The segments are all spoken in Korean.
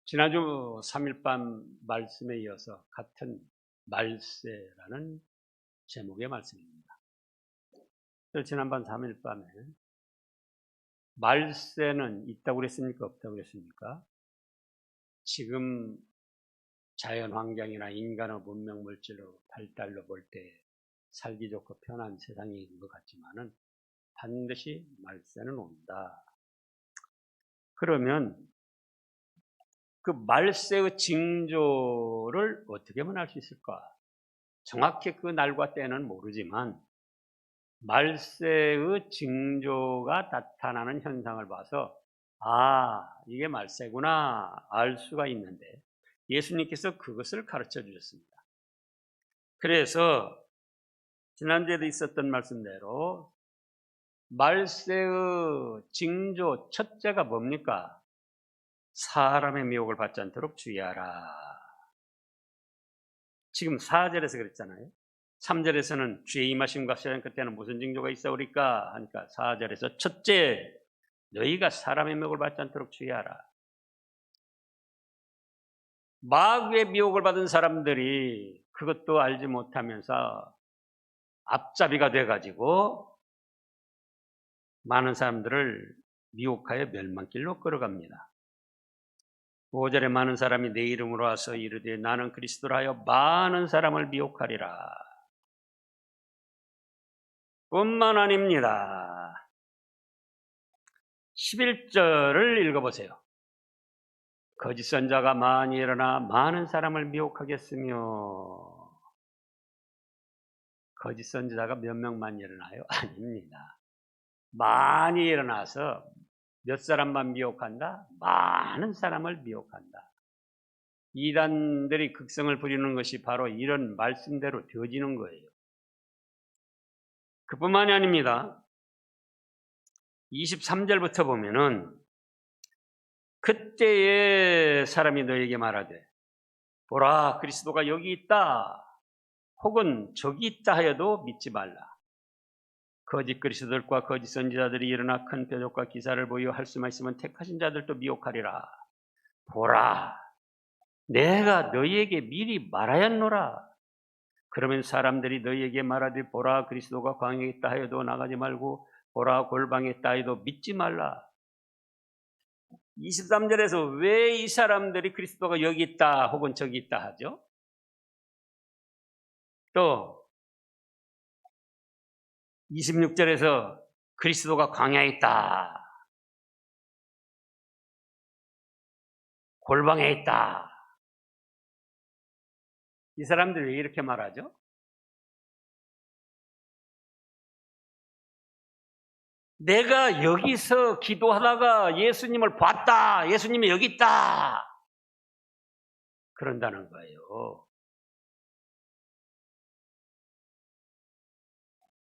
지난주 3일밤 말씀에 이어서 같은 말세라는 제목의 말씀입니다. 지난번 3일밤에 말세는 있다고 그랬습니까? 없다고 그랬습니까? 지금 자연 환경이나 인간의 문명 물질로 발달로 볼 때 살기 좋고 편한 세상인 것 같지만은 반드시 말세는 온다. 그러면 그 말세의 징조를 어떻게 하면 알 수 있을까? 정확히 그 날과 때는 모르지만 말세의 징조가 나타나는 현상을 봐서 이게 말세구나 알 수가 있는데 예수님께서 그것을 가르쳐 주셨습니다. 그래서 지난주에도 있었던 말씀대로 말세의 징조 첫째가 뭡니까? 사람의 미혹을 받지 않도록 주의하라. 지금 4절에서 그랬잖아요. 3절에서는 주의 임하심과 시간 끝에는 무슨 징조가 있어오리까 하니까 4절에서 첫째, 너희가 사람의 미혹을 받지 않도록 주의하라. 마귀의 미혹을 받은 사람들이 그것도 알지 못하면서 앞잡이가 돼가지고 많은 사람들을 미혹하여 멸망길로 끌어갑니다. 5절에 많은 사람이 내 이름으로 와서 이르되 나는 그리스도라 하여 많은 사람을 미혹하리라. 뿐만 아닙니다. 11절을 읽어보세요. 거짓 선자가 많이 일어나 많은 사람을 미혹하겠으며, 거짓 선자가 몇 명만 일어나요? 아닙니다. 많이 일어나서 몇 사람만 미혹한다? 많은 사람을 미혹한다. 이단들이 극성을 부리는 것이 바로 이런 말씀대로 되어지는 거예요. 그뿐만이 아닙니다. 23절부터 보면은 그때에 사람이 너에게 말하되 보라 그리스도가 여기 있다 혹은 저기 있다 하여도 믿지 말라. 거짓 그리스도들과 거짓 선지자들이 일어나 큰 표적과 기사를 보여 할 수만 있으면 택하신 자들도 미혹하리라. 보라 내가 너희에게 미리 말하였노라. 그러면 사람들이 너희에게 말하되 보라 그리스도가 광야에 있다 하여도 나가지 말고 보라 골방에 있다 하여도 믿지 말라. 23절에서 왜 이 사람들이 그리스도가 여기 있다 혹은 저기 있다 하죠? 또 26절에서 그리스도가 광야에 있다, 골방에 있다. 이 사람들이 왜 이렇게 말하죠? 내가 여기서 기도하다가 예수님을 봤다, 예수님이 여기 있다 그런다는 거예요.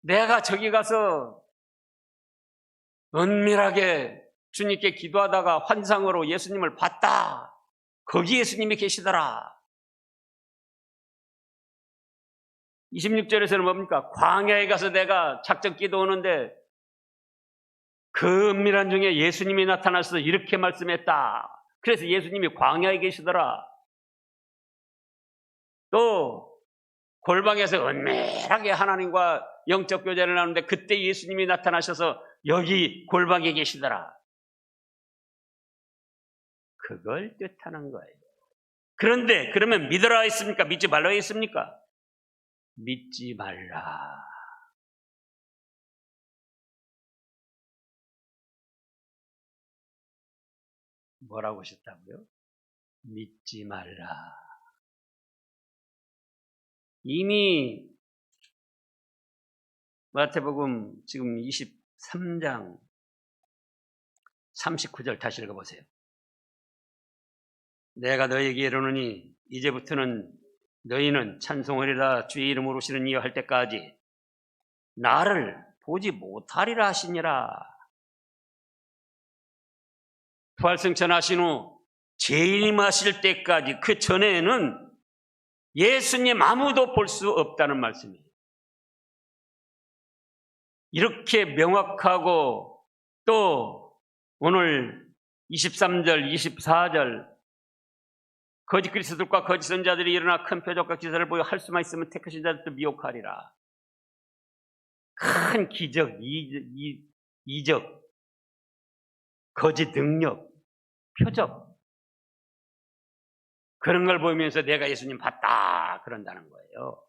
내가 저기 가서 은밀하게 주님께 기도하다가 환상으로 예수님을 봤다, 거기 예수님이 계시더라. 26절에서는 뭡니까? 광야에 가서 내가 작정 기도하는데 그 은밀한 중에 예수님이 나타나셔서 이렇게 말씀했다. 그래서 예수님이 광야에 계시더라. 또 골방에서 은밀하게 하나님과 영적 교제를 나누는데 그때 예수님이 나타나셔서 여기 골방에 계시더라. 그걸 뜻하는 거예요. 그런데 그러면 믿으라 했습니까? 믿지 말라 했습니까? 믿지 말라. 뭐라고 하셨다고요? 믿지 말라. 이미 마태복음 지금 23장 39절 다시 읽어보세요. 내가 너희에게 이르노니 이제부터는 너희는 찬송하리라 주의 이름으로 오시는 이여 할 때까지 나를 보지 못하리라 하시니라. 부활승천하신 후 재림하실 때까지 그 전에는 예수님 아무도 볼 수 없다는 말씀이에요. 이렇게 명확하고 또 오늘 23절, 24절 거짓 그리스도들과 거짓 선자들이 일어나 큰 표적과 기사를 보여 할 수만 있으면 택하신 자들도 미혹하리라. 큰 기적, 이적, 거짓 능력, 표적, 그런 걸 보이면서 내가 예수님 봤다 그런다는 거예요.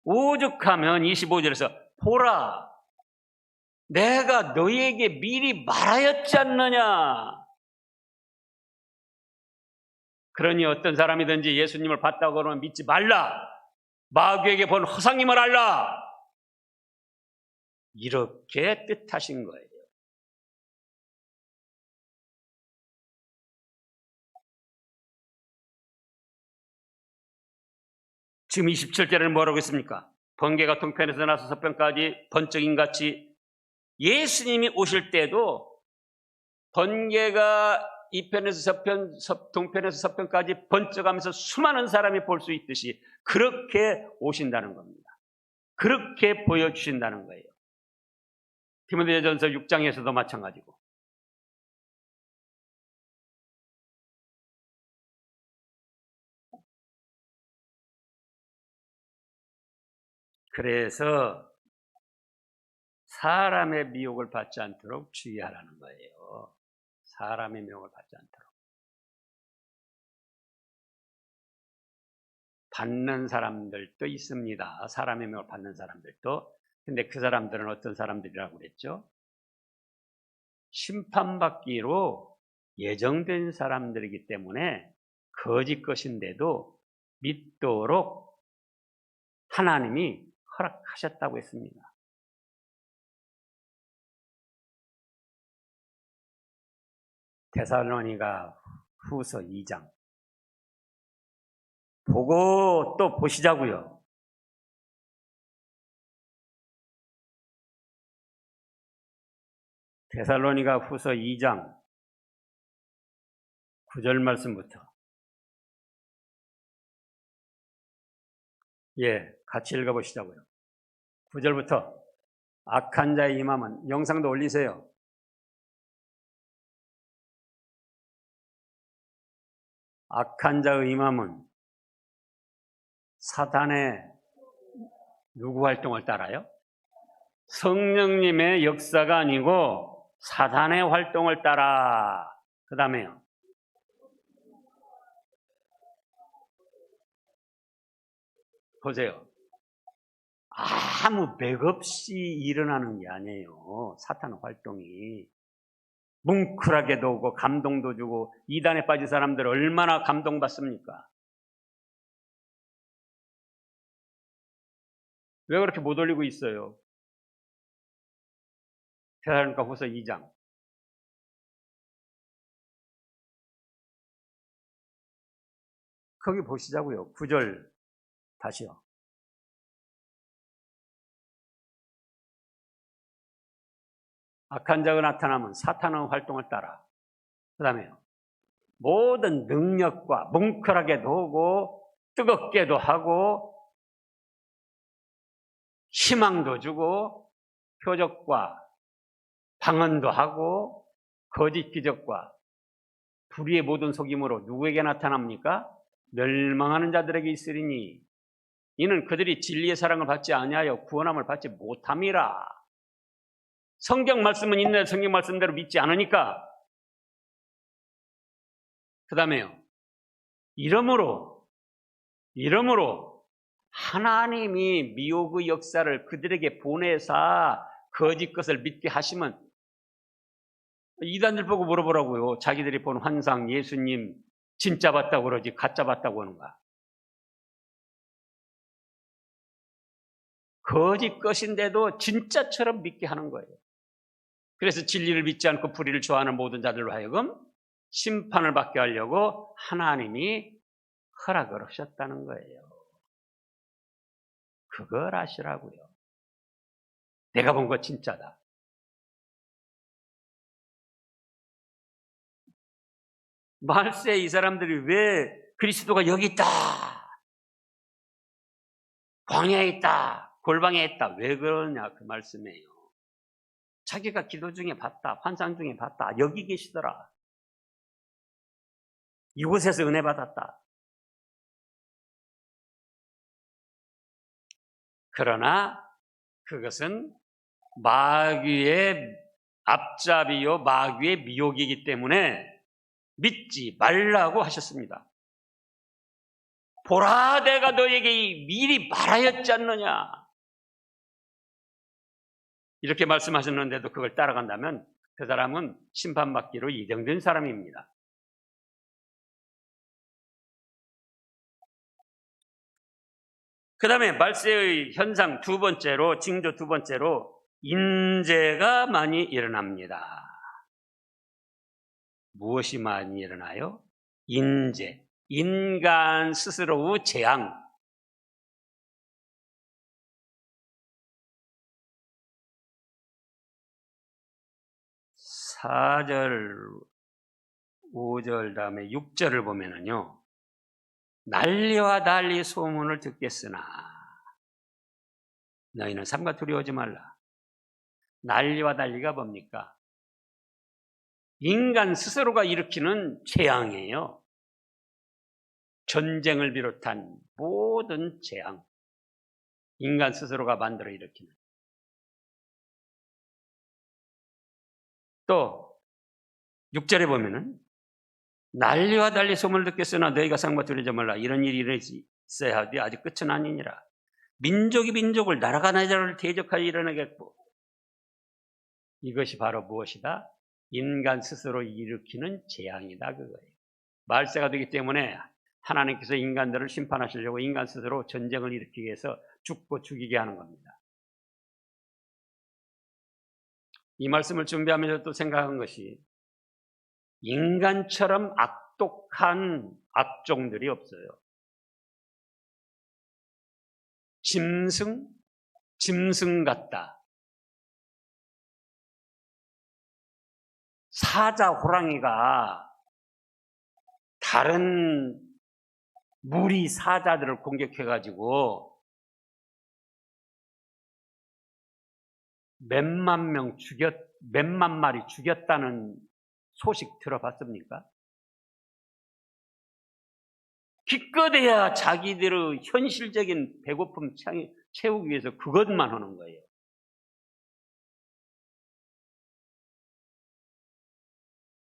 오죽하면 25절에서 보라, 내가 너희에게 미리 말하였지 않느냐. 그러니 어떤 사람이든지 예수님을 봤다고 그러면 믿지 말라. 마귀에게 본 허상임을 알라. 이렇게 뜻하신 거예요. 지금 27절에는 뭐라고 했습니까? 번개가 동편에서 나서 서편까지 번쩍인같이 예수님이 오실 때도 번개가 이편에서 동편에서 서편까지 번쩍하면서 수많은 사람이 볼 수 있듯이 그렇게 오신다는 겁니다. 그렇게 보여주신다는 거예요. 디모데전서 6장에서도 마찬가지고. 그래서 사람의 미혹을 받지 않도록 주의하라는 거예요. 사람의 미혹을 받지 않도록. 받는 사람들도 있습니다. 사람의 미혹을 받는 사람들도. 근데 그 사람들은 어떤 사람들이라고 그랬죠? 심판받기로 예정된 사람들이기 때문에 거짓 것인데도 믿도록 하나님이 허락하셨다고 했습니다. 데살로니가 후서 2장 보고 또 보시자고요. 데살로니가 후서 2장 9절 말씀부터 같이 읽어보시자고요. 9절부터 악한 자의 임함은, 영상도 올리세요. 악한 자의 임함은 사탄의 누구 활동을 따라요? 성령님의 역사가 아니고 사탄의 활동을 따라. 그 다음에요. 보세요. 아무 맥없이 일어나는 게 아니에요. 사탄 활동이. 뭉클하게도 오고 감동도 주고, 이단에 빠진 사람들 얼마나 감동받습니까? 왜 그렇게 못 올리고 있어요? 데살로니가 후서 2장. 거기 보시자고요. 9절 다시요. 악한 자가 나타나면 사탄의 활동을 따라. 그 다음에요. 모든 능력과 뭉클하게도 하고 뜨겁게도 하고 희망도 주고 표적과 방언도 하고 거짓 기적과 불의의 모든 속임으로 누구에게 나타납니까? 멸망하는 자들에게 있으리니 이는 그들이 진리의 사랑을 받지 아니하여 구원함을 받지 못함이라. 성경 말씀은 있는데 성경 말씀대로 믿지 않으니까. 그 다음에요. 이러므로 하나님이 미혹의 역사를 그들에게 보내사 거짓 것을 믿게 하시면, 이단들 보고 물어보라고요. 자기들이 본 환상, 예수님 진짜 봤다고 그러지 가짜 봤다고 하는가. 거짓 것인데도 진짜처럼 믿게 하는 거예요. 그래서 진리를 믿지 않고 불의를 좋아하는 모든 자들로 하여금 심판을 받게 하려고 하나님이 허락을 하셨다는 거예요. 그걸 아시라고요. 내가 본 거 진짜다. 말세 이 사람들이 왜 그리스도가 여기 있다, 광야에 있다, 골방에 있다, 왜 그러냐 그 말씀이에요. 자기가 기도 중에 봤다, 환상 중에 봤다, 여기 계시더라. 이곳에서 은혜 받았다. 그러나 그것은 마귀의 앞잡이요 마귀의 미혹이기 때문에 믿지 말라고 하셨습니다. 보라, 내가 너에게 미리 말하였지 않느냐. 이렇게 말씀하셨는데도 그걸 따라간다면 그 사람은 심판받기로 예정된 사람입니다. 그 다음에 말세의 현상 두 번째로, 징조 두 번째로 인재가 많이 일어납니다. 무엇이 많이 일어나요? 인재, 인간 스스로의 재앙. 사절 5절 다음에 6절을 보면은요, 난리와 달리 소문을 듣겠으나 너희는 삼가 두려워하지 말라. 난리와 달리가 뭡니까? 인간 스스로가 일으키는 재앙이에요. 전쟁을 비롯한 모든 재앙, 인간 스스로가 만들어 일으키는. 또 6절에 보면은 난리와 달리 소문을 듣겠으나 너희가 상과 두려워하지 말라. 이런 일이 있어야 하되 아직 끝은 아니니라. 민족이 민족을, 나라가 나라를 대적하여 일어나겠고. 이것이 바로 무엇이다? 인간 스스로 일으키는 재앙이다, 그거예요. 말세가 되기 때문에 하나님께서 인간들을 심판하시려고 인간 스스로 전쟁을 일으키기 위해서 죽고 죽이게 하는 겁니다. 이 말씀을 준비하면서 또 생각한 것이 인간처럼 악독한 악종들이 없어요. 짐승 같다. 사자, 호랑이가 다른 무리 사자들을 공격해가지고 몇만 마리 죽였다는 소식 들어봤습니까? 기껏해야 자기들의 현실적인 배고픔 채우기 위해서 그것만 하는 거예요.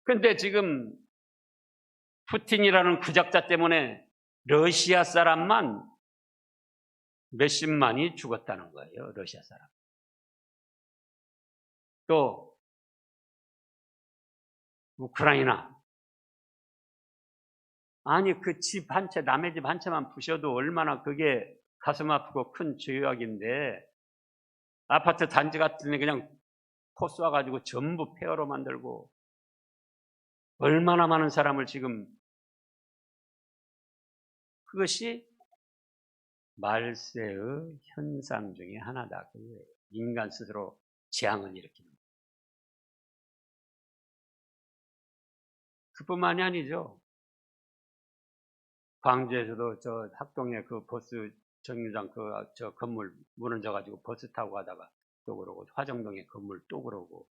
그런데 지금 푸틴이라는 구작자 때문에 러시아 사람만 몇십만이 죽었다는 거예요. 러시아 사람. 또 우크라이나. 아니 그 집 한 채, 남의 집 한 채만 부셔도 얼마나 그게 가슴 아프고 큰 죄악인데 아파트 단지 같은 데 그냥 포 쏴가지고 전부 폐허로 만들고 얼마나 많은 사람을 지금, 그것이 말세의 현상 중에 하나다. 그거예요. 인간 스스로 재앙을 일으키는. 그뿐만이 아니죠. 광주에서도 저 학동에 그 버스 정류장 저 건물 무너져가지고 버스 타고 가다가 또 그러고, 화정동에 건물 또 그러고.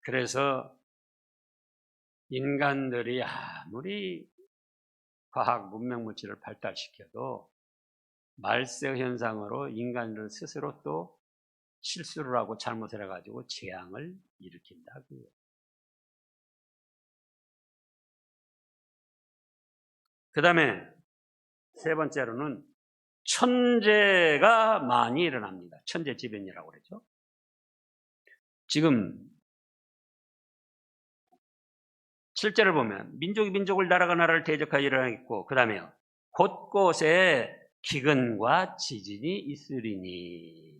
그래서 인간들이 아무리 과학 문명 물질을 발달시켜도 말세 현상으로 인간들 스스로 또 실수를 하고 잘못을 해가지고 재앙을 일으킨다. 그 다음에 세 번째로는 천재가 많이 일어납니다. 천재지변이라고 그러죠. 지금 7절을 보면 민족이 민족을, 나라가 나라를 대적하여 일어나겠고, 그 다음에 곳곳에 기근과 지진이 있으리니.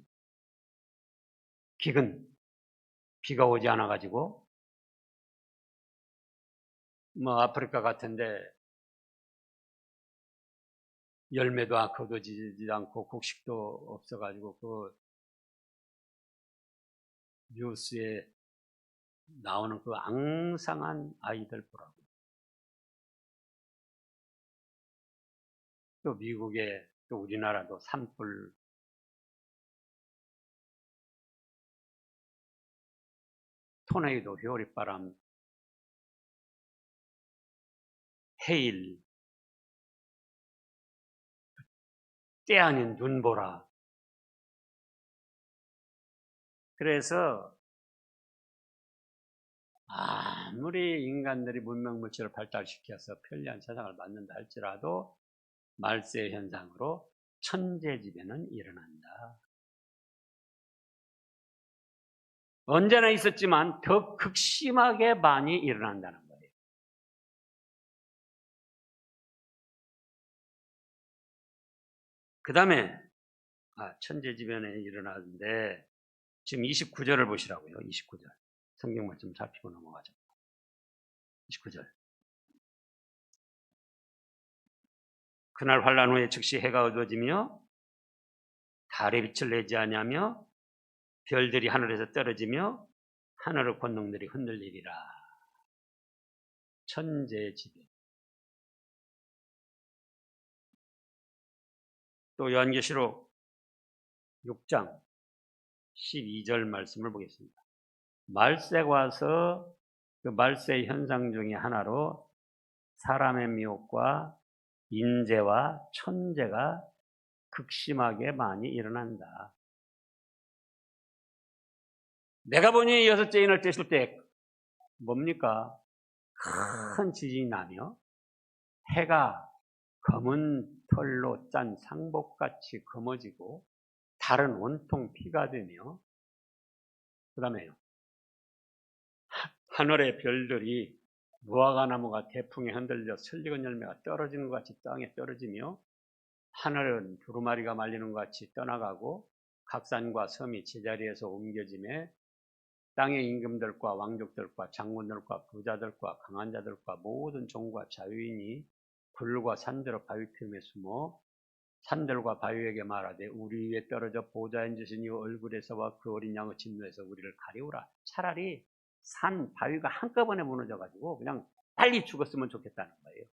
기근, 비가 오지 않아가지고 뭐 아프리카 같은데 열매도 거두지도 않고 곡식도 없어가지고 그 뉴스에 나오는 그 앙상한 아이들 보라고. 또 미국에, 또 우리나라도 산불 토네이도, 효리바람, 해일, 때 아닌 눈보라. 그래서 아무리 인간들이 문명물질을 발달시켜서 편리한 세상을 만든다 할지라도 말세 현상으로 천재지변은 일어난다. 언제나 있었지만 더 극심하게 많이 일어난다는 거예요. 그 다음에 천재지변에 일어나는데 지금 29절을 보시라고요. 29절. 성경 말씀 살피고 넘어가죠. 29절. 그날 환란 후에 즉시 해가 어두워지며 달의 빛을 내지 아니하며 별들이 하늘에서 떨어지며 하늘의 권능들이 흔들리리라. 천재지변. 또 요한계시록 6장 12절 말씀을 보겠습니다. 말세가 와서 그 말세 현상 중에 하나로 사람의 미혹과 인재와 천재가 극심하게 많이 일어난다. 내가 보니 여섯째 인을 떼실 때 뭡니까? 큰 지진이 나며 해가 검은 털로 짠 상복같이 검어지고 달은 온통 피가 되며 그 다음에요. 하늘의 별들이 무화과나무가 태풍에 흔들려 설익은 열매가 떨어지는 것 같이 땅에 떨어지며 하늘은 두루마리가 말리는 것 같이 떠나가고 각 산과 섬이 제자리에서 옮겨지며 땅의 임금들과 왕족들과 장군들과 부자들과 강한 자들과 모든 종과 자유인이 들과 산들의 바위 틈에 숨어 산들과 바위에게 말하되 우리 위에 떨어져 보좌에 앉으신 이 얼굴에서와 그 어린 양의 진노에서 우리를 가리우라. 차라리 산 바위가 한꺼번에 무너져가지고 그냥 빨리 죽었으면 좋겠다는 거예요.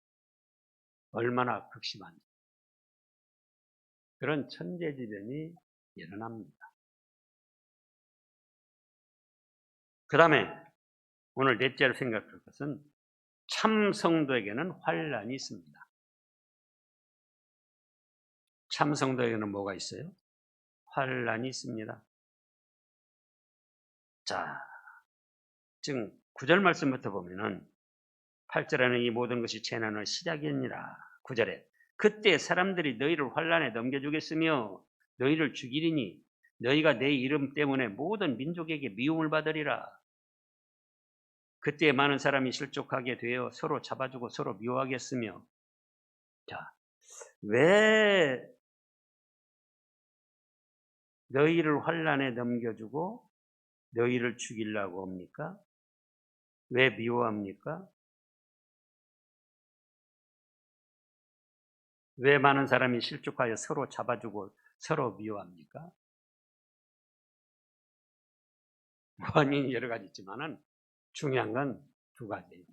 얼마나 극심한지. 그런 천재지변이 일어납니다. 그 다음에 오늘 넷째로 생각할 것은 참 성도에게는 환란이 있습니다. 참 성도에게는 뭐가 있어요? 환란이 있습니다. 자, 지금 9절 말씀부터 보면은 8절에는 이 모든 것이 재난의 시작이니라. 9절에 그때 사람들이 너희를 환란에 넘겨주겠으며 너희를 죽이리니 너희가 내 이름 때문에 모든 민족에게 미움을 받으리라. 그때 많은 사람이 실족하게 되어 서로 잡아주고 서로 미워하겠으며. 자, 왜 너희를 환란에 넘겨주고 너희를 죽이려고 합니까? 왜 미워합니까? 왜 많은 사람이 실족하여 서로 잡아주고 서로 미워합니까? 원인이 여러 가지 있지만은 중요한 건 두 가지예요.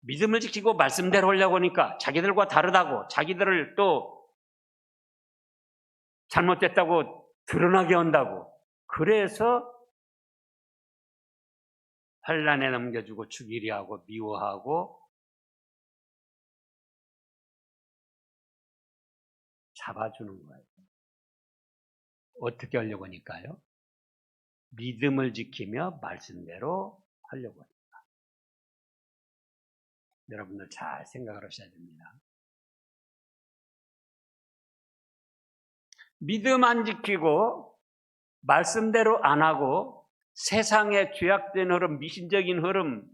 믿음을 지키고 말씀대로 하려고 하니까 자기들과 다르다고 자기들을 또 잘못됐다고 드러나게 한다고 그래서 환란에 넘겨주고 죽이려 하고 미워하고 잡아주는 거예요. 어떻게 하려고 하니까요? 믿음을 지키며 말씀대로 하려고 합니다. 여러분들 잘 생각을 하셔야 됩니다. 믿음 안 지키고 말씀대로 안 하고 세상의 죄악된 흐름, 미신적인 흐름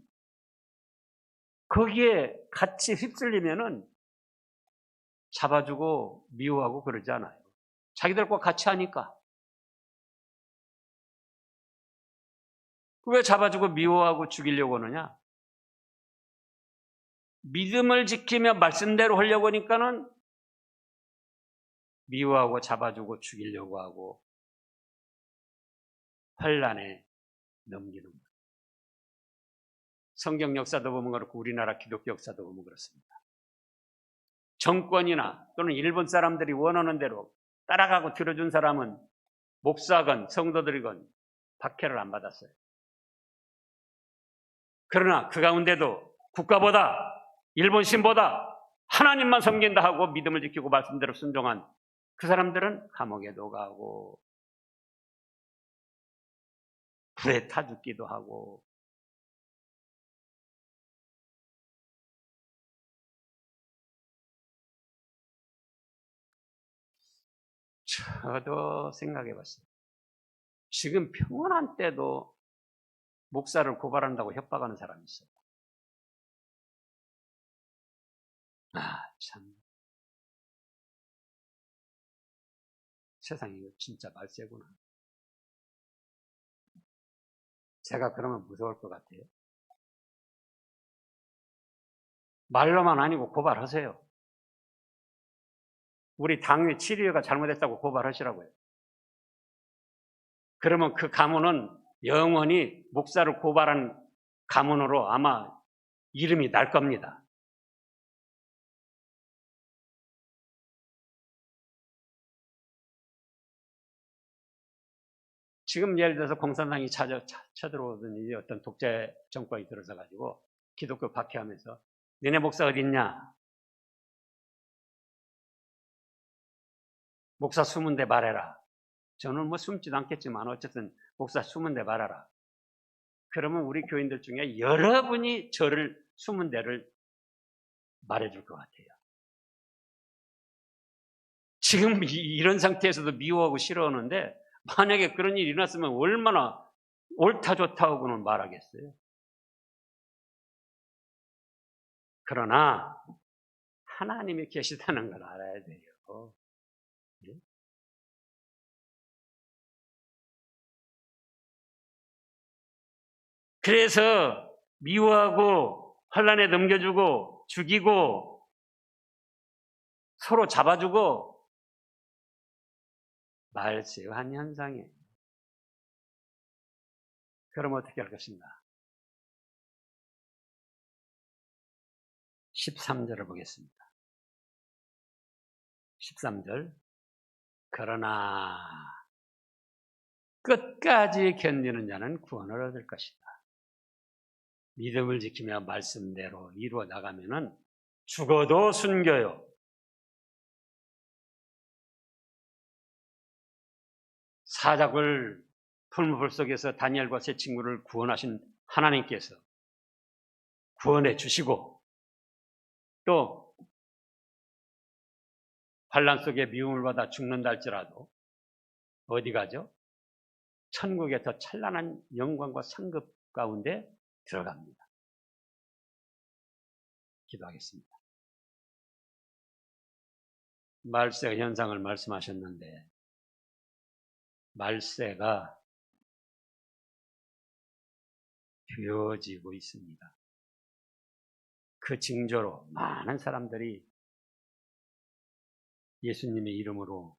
거기에 같이 휩쓸리면은 잡아주고 미워하고 그러지 않아요. 자기들과 같이 하니까. 왜 잡아주고 미워하고 죽이려고 하느냐? 믿음을 지키며 말씀대로 하려고 하니까는 미워하고 잡아주고 죽이려고 하고 환란에 넘기는 거예요. 성경 역사도 보면 그렇고 우리나라 기독교 역사도 보면 그렇습니다. 정권이나 또는 일본 사람들이 원하는 대로 따라가고 들어준 사람은 목사건 성도들이건 박해를 안 받았어요. 그러나 그 가운데도 국가보다 일본 신보다 하나님만 섬긴다 하고 믿음을 지키고 말씀대로 순종한 그 사람들은 감옥에도 가고 불에 타 죽기도 하고 저도 생각해 봤어요. 지금 평온한 때도 목사를 고발한다고 협박하는 사람이 있어요. 참. 세상이 진짜 말세구나. 제가 그러면 무서울 것 같아요. 말로만 아니고 고발하세요. 우리 당의 치료가 잘못했다고 고발하시라고요. 그러면 그 가문은 영원히 목사를 고발한 가문으로 아마 이름이 날 겁니다. 지금 예를 들어서 공산당이 쳐들어오더니 어떤 독재 정권이 들어서 가지고 기독교 박해하면서 너네 목사 어디 있냐? 목사 숨은데 말해라. 저는 뭐 숨지도 않겠지만 어쨌든 목사 숨은데 말하라. 그러면 우리 교인들 중에 여러분이 저를 숨은 데를 말해줄 것 같아요. 지금 이런 상태에서도 미워하고 싫어하는데 만약에 그런 일이 일어났으면 얼마나 옳다 좋다 하고는 말하겠어요. 그러나 하나님이 계시다는 걸 알아야 돼요. 그래서 미워하고 환난에 넘겨주고 죽이고 서로 잡아주고 말세한 현상이에요. 그럼 어떻게 할 것인가? 13절을 보겠습니다. 13절. 그러나 끝까지 견디는 자는 구원을 얻을 것이다. 믿음을 지키며 말씀대로 이루어 나가면은 죽어도 순교요. 사자굴 풀무불 속에서 다니엘과 세 친구를 구원하신 하나님께서 구원해 주시고 또 환난 속에 미움을 받아 죽는다 할지라도 어디 가죠? 천국의 더 찬란한 영광과 상급 가운데 들어갑니다. 기도하겠습니다. 말세 현상을 말씀하셨는데 말세가 되어지고 있습니다. 그 징조로 많은 사람들이 예수님의 이름으로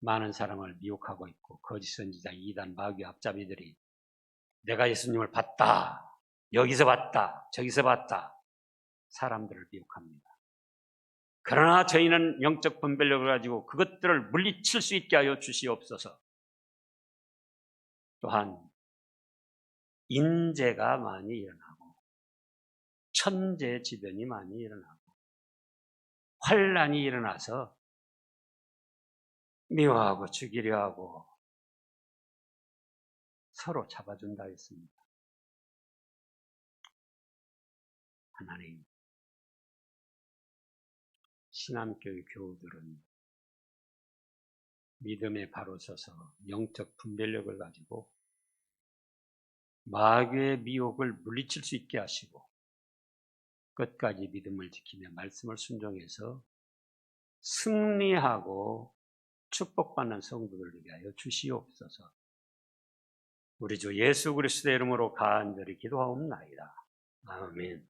많은 사람을 미혹하고 있고 거짓 선지자, 이단, 마귀, 앞잡이들이 내가 예수님을 봤다, 여기서 봤다, 저기서 봤다 사람들을 미혹합니다. 그러나 저희는 영적 분별력을 가지고 그것들을 물리칠 수 있게 하여 주시옵소서. 또한 인재가 많이 일어나고 천재지변이 많이 일어나고 환난이 일어나서 미워하고 죽이려 하고 서로 잡아준다 했습니다. 하나님, 신앙교회 교우들은 믿음에 바로 서서 영적 분별력을 가지고 마귀의 미혹을 물리칠 수 있게 하시고 끝까지 믿음을 지키며 말씀을 순종해서 승리하고 축복받는 성도들 되게 하여 주시옵소서. 우리 주 예수 그리스도의 이름으로 간절히 기도하옵나이다. 아멘.